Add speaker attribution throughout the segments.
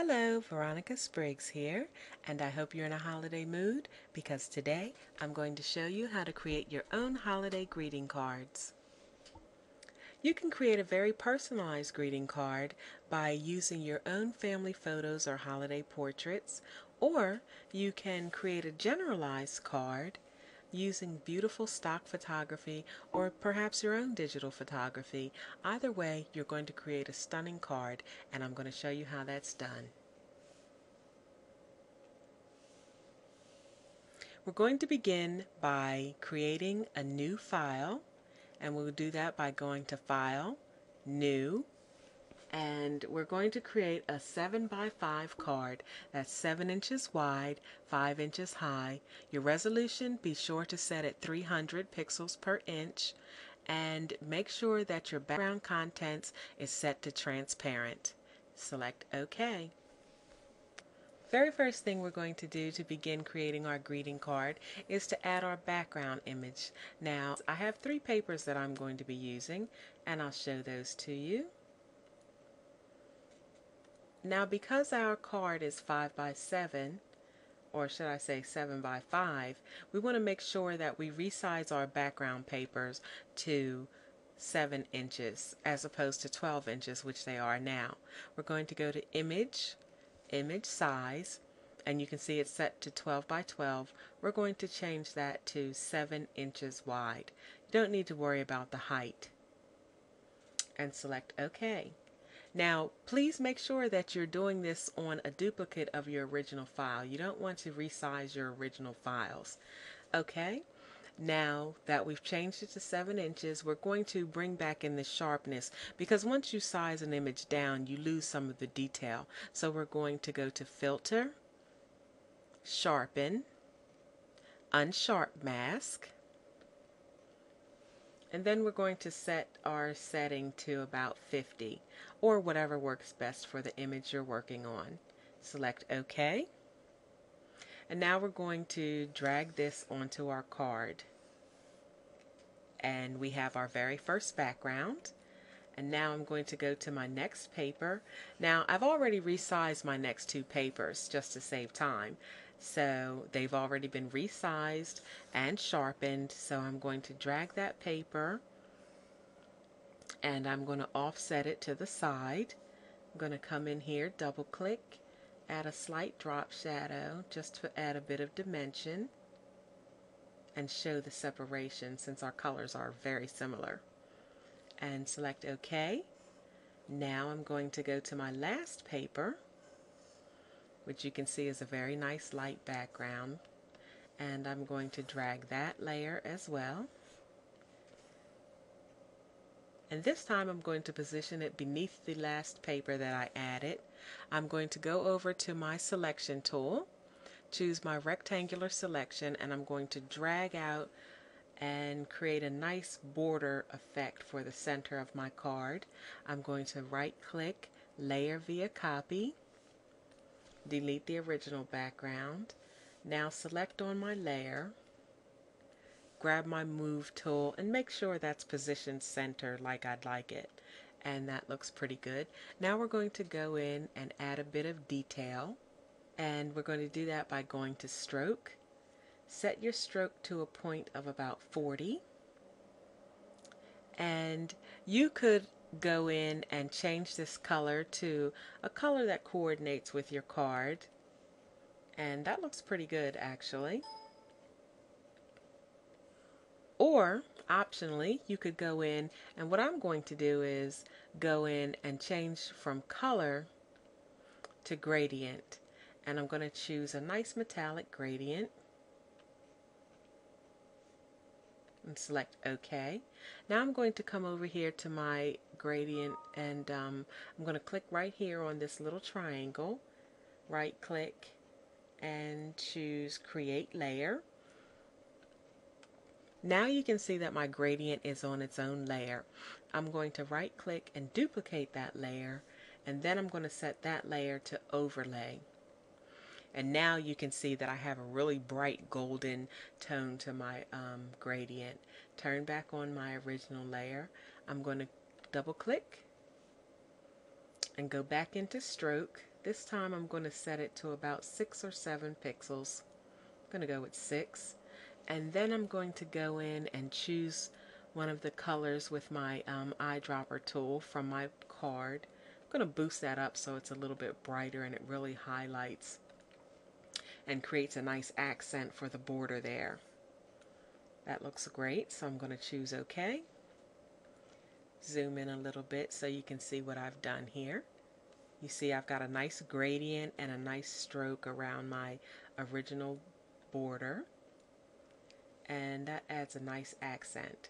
Speaker 1: Hello, Veronica Spriggs here, and I hope you're in a holiday mood because today I'm going to show you how to create your own holiday greeting cards. You can create a very personalized greeting card by using your own family photos or holiday portraits, or you can create a generalized card using beautiful stock photography or perhaps your own digital photography. Either way, you're going to create a stunning card, and I'm going to show you how that's done. We're going to begin by creating a new file, and we'll do that by going to File, New, and we're going to create a 7 by 5 card that's 7 inches wide, 5 inches high. Your resolution, be sure to set at 300 pixels per inch, and make sure that your background contents is set to transparent. Select OK. Very first thing we're going to do to begin creating our greeting card is to add our background image. Now, I have 3 papers that I'm going to be using, and I'll show those to you. Now, because our card is 5 by 7, or should I say 7 by 5, we want to make sure that we resize our background papers to 7 inches as opposed to 12 inches, which they are now. We're going to go to Image, Image Size, and you can see it's set to 12 by 12. We're going to change that to 7 inches wide. You don't need to worry about the height. And select OK. Now, please make sure that you're doing this on a duplicate of your original file. You don't want to resize your original files. Okay? Now that we've changed it to 7 inches, we're going to bring back in the sharpness, because once you size an image down, you lose some of the detail. So we're going to go to Filter, Sharpen, Unsharp Mask, and then we're going to set our setting to about 50, or whatever works best for the image you're working on. Select OK. And now we're going to drag this onto our card. And we have our very first background. And now I'm going to go to my next paper. Now, I've already resized my next 2 papers just to save time. So they've already been resized and sharpened. So I'm going to drag that paper and I'm going to offset it to the side. I'm going to come in here, double click, add a slight drop shadow just to add a bit of dimension and show the separation since our colors are very similar. And select OK. Now I'm going to go to my last paper, which you can see is a very nice light background, and I'm going to drag that layer as well. And this time I'm going to position it beneath the last paper that I added. I'm going to go over to my selection tool, choose my rectangular selection, and I'm going to drag out and create a nice border effect for the center of my card. I'm going to right click, layer via copy, delete the original background. Now select on my layer, grab my move tool and make sure that's positioned center like I'd like it. And that looks pretty good. Now we're going to go in and add a bit of detail, and we're going to do that by going to Stroke. Set your stroke to a point of about 40, and you could go in and change this color to a color that coordinates with your card, and that looks pretty good actually. Or optionally, you could go in, and what I'm going to do is go in and change from color to gradient, and I'm going to choose a nice metallic gradient and select OK. Now I'm going to come over here to my gradient, and I'm going to click right here on this little triangle, right click and choose Create Layer. Now you can see that my gradient is on its own layer. I'm going to right click and duplicate that layer, and then I'm going to set that layer to Overlay. And now you can see that I have a really bright golden tone to my gradient. Turn back on my original layer. I'm going to double click and go back into Stroke, This time I'm going to set it to about 6 or 7 pixels. I'm going to go with 6. And then I'm going to go in and choose one of the colors with my eyedropper tool from my card. I'm going to boost that up so it's a little bit brighter and it really highlights and creates a nice accent for the border there. That looks great, so I'm going to choose OK. Zoom in a little bit so you can see what I've done here. You see I've got a nice gradient and a nice stroke around my original border, and that adds a nice accent.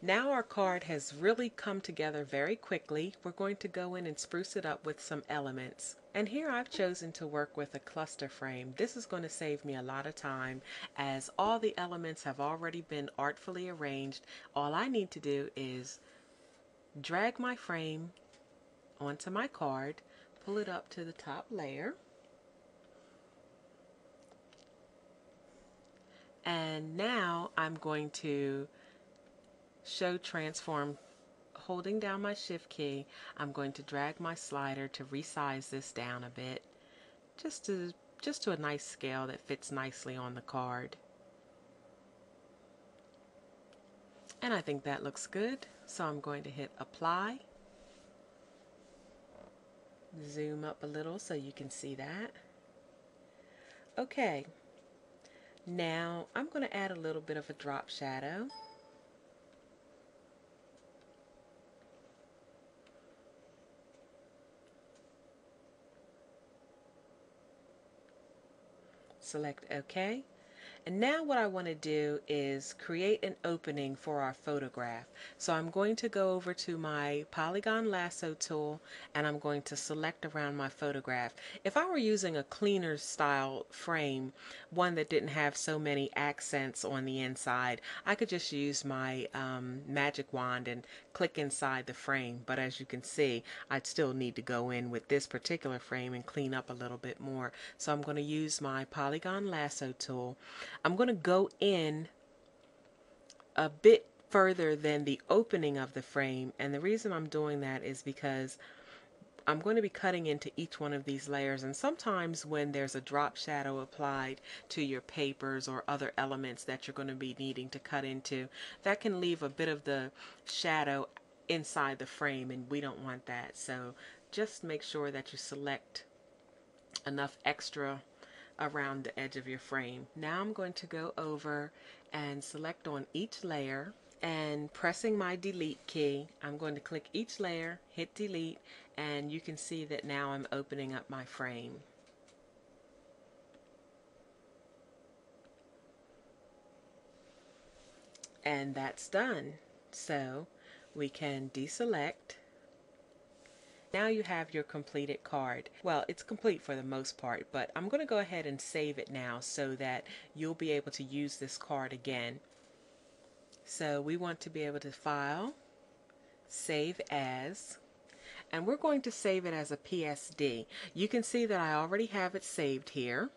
Speaker 1: Now our card has really come together very quickly. We're going to go in and spruce it up with some elements. And here I've chosen to work with a cluster frame. This is going to save me a lot of time as all the elements have already been artfully arranged. All I need to do is drag my frame onto my card, pull it up to the top layer, and now I'm going to show transform. Holding down my shift key, I'm going to drag my slider to resize this down a bit, just to a nice scale that fits nicely on the card. And I think that looks good, so I'm going to hit apply. Zoom up a little so you can see that. Okay, now I'm going to add a little bit of a drop shadow. Select OK. And now what I want to do is create an opening for our photograph. So I'm going to go over to my polygon lasso tool and I'm going to select around my photograph. If I were using a cleaner style frame, one that didn't have so many accents on the inside, I could just use my magic wand and click inside the frame. But as you can see, I'd still need to go in with this particular frame and clean up a little bit more. So I'm going to use my polygon lasso tool. I'm going to go in a bit further than the opening of the frame, and the reason I'm doing that is because I'm going to be cutting into each one of these layers, and sometimes when there's a drop shadow applied to your papers or other elements that you're going to be needing to cut into, that can leave a bit of the shadow inside the frame, and we don't want that. So just make sure that you select enough extra around the edge of your frame. Now I'm going to go over and select on each layer, and pressing my delete key, I'm going to click each layer, hit delete, and you can see that now I'm opening up my frame. And that's done. So we can deselect. Now you have your completed card. Well, it's complete for the most part, but I'm going to go ahead and save it now so that you'll be able to use this card again. So we want to be able to file, save as, and we're going to save it as a PSD. You can see that I already have it saved here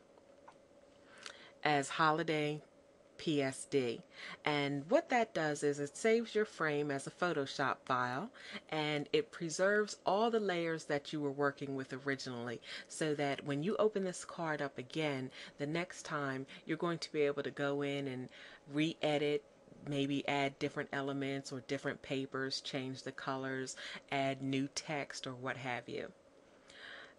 Speaker 1: as holiday PSD, and what that does is it saves your frame as a Photoshop file and it preserves all the layers that you were working with originally, so that when you open this card up again the next time, you're going to be able to go in and re-edit, maybe add different elements or different papers, change the colors, add new text or what have you.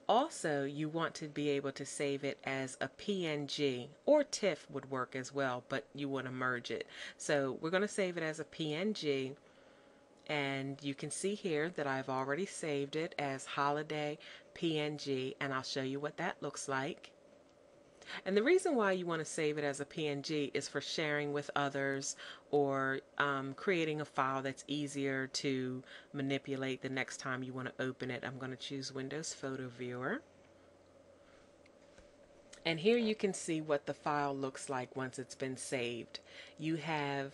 Speaker 1: Also, you want to be able to save it as a PNG, or TIFF would work as well, but you want to merge it. So we're going to save it as a PNG, and you can see here that I've already saved it as holiday PNG, and I'll show you what that looks like. And the reason why you want to save it as a PNG is for sharing with others, or creating a file that's easier to manipulate the next time you want to open it. I'm going to choose Windows Photo Viewer. And here you can see what the file looks like once it's been saved. You have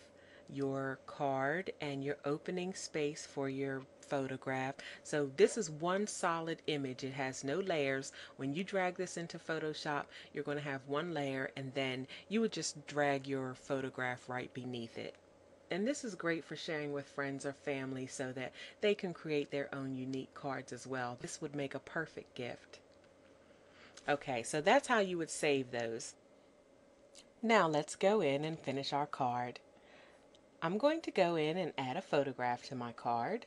Speaker 1: your card and your opening space for your photograph. So this is one solid image. It has no layers. When you drag this into Photoshop, you're going to have one layer, and then you would just drag your photograph right beneath it. And this is great for sharing with friends or family so that they can create their own unique cards as well. This would make a perfect gift. Okay, so that's how you would save those. Now let's go in and finish our card. I'm going to go in and add a photograph to my card.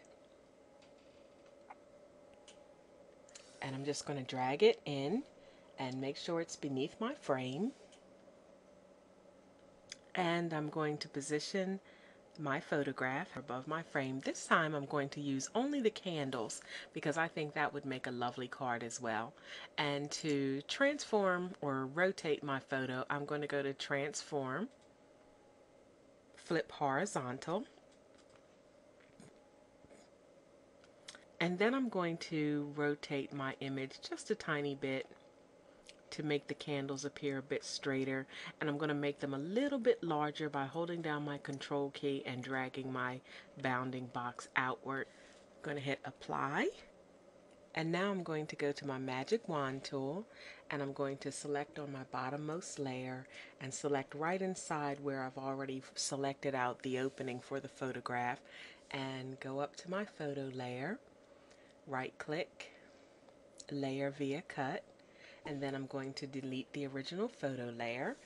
Speaker 1: And I'm just going to drag it in and make sure it's beneath my frame. And I'm going to position my photograph above my frame. This time I'm going to use only the candles because I think that would make a lovely card as well. And to transform or rotate my photo, I'm going to go to Transform, Flip Horizontal, and then I'm going to rotate my image just a tiny bit to make the candles appear a bit straighter, and I'm going to make them a little bit larger by holding down my Control key and dragging my bounding box outward. I'm going to hit Apply, and now I'm going to go to my Magic Wand tool, and I'm going to select on my bottommost layer and select right inside where I've already selected out the opening for the photograph, and go up to my photo layer, right click, Layer via Cut, and then I'm going to delete the original photo layer.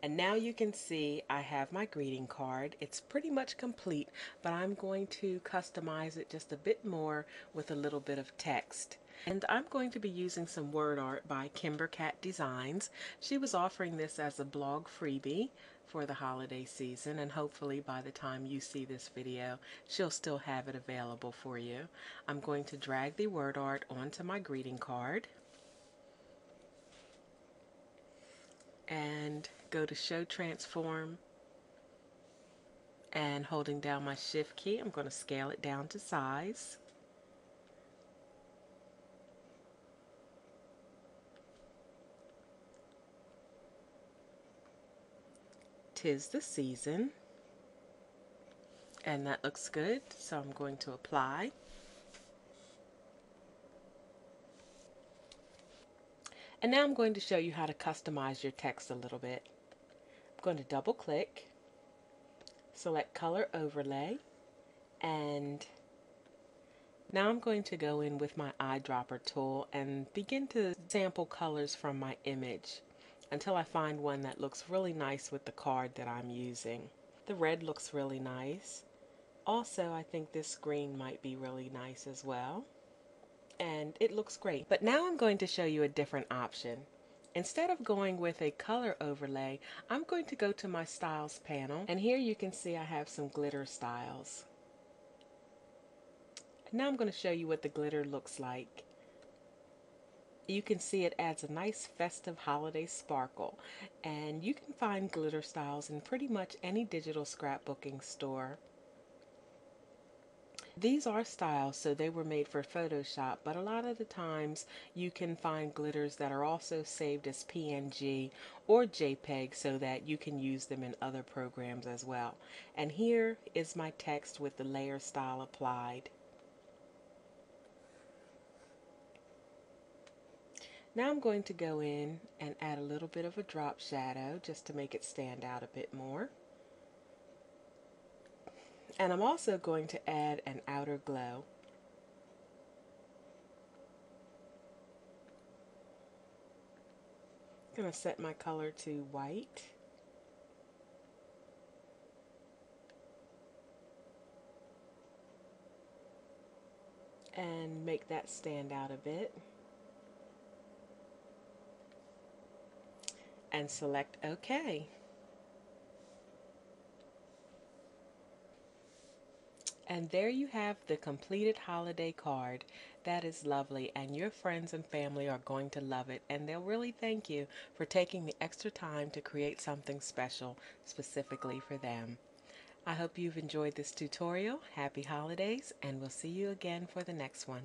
Speaker 1: And now you can see I have my greeting card. It's pretty much complete, but I'm going to customize it just a bit more with a little bit of text. And I'm going to be using some word art by Kimber Cat Designs. She was offering this as a blog freebie for the holiday season, and hopefully by the time you see this video, she'll still have it available for you. I'm going to drag the word art onto my greeting card and go to Show Transform, and holding down my Shift key, I'm going to scale it down to size. Tis the season, and that looks good, so I'm going to apply. And now I'm going to show you how to customize your text a little bit. I'm going to double click, select Color Overlay, and now I'm going to go in with my Eyedropper tool and begin to sample colors from my image until I find one that looks really nice with the card that I'm using. The red looks really nice. Also, I think this green might be really nice as well. And it looks great. But now I'm going to show you a different option. Instead of going with a color overlay, I'm going to go to my styles panel, and here you can see I have some glitter styles. Now I'm going to show you what the glitter looks like. You can see it adds a nice festive holiday sparkle, and you can find glitter styles in pretty much any digital scrapbooking store. These are styles, so they were made for Photoshop, but a lot of the times you can find glitters that are also saved as PNG or JPEG so that you can use them in other programs as well. And here is my text with the layer style applied. Now I'm going to go in and add a little bit of a drop shadow just to make it stand out a bit more. And I'm also going to add an outer glow. I'm going to set my color to white. And make that stand out a bit. And select OK. And there you have the completed holiday card. That is lovely, and your friends and family are going to love it, and they'll really thank you for taking the extra time to create something special specifically for them. I hope you've enjoyed this tutorial. Happy holidays, and we'll see you again for the next one.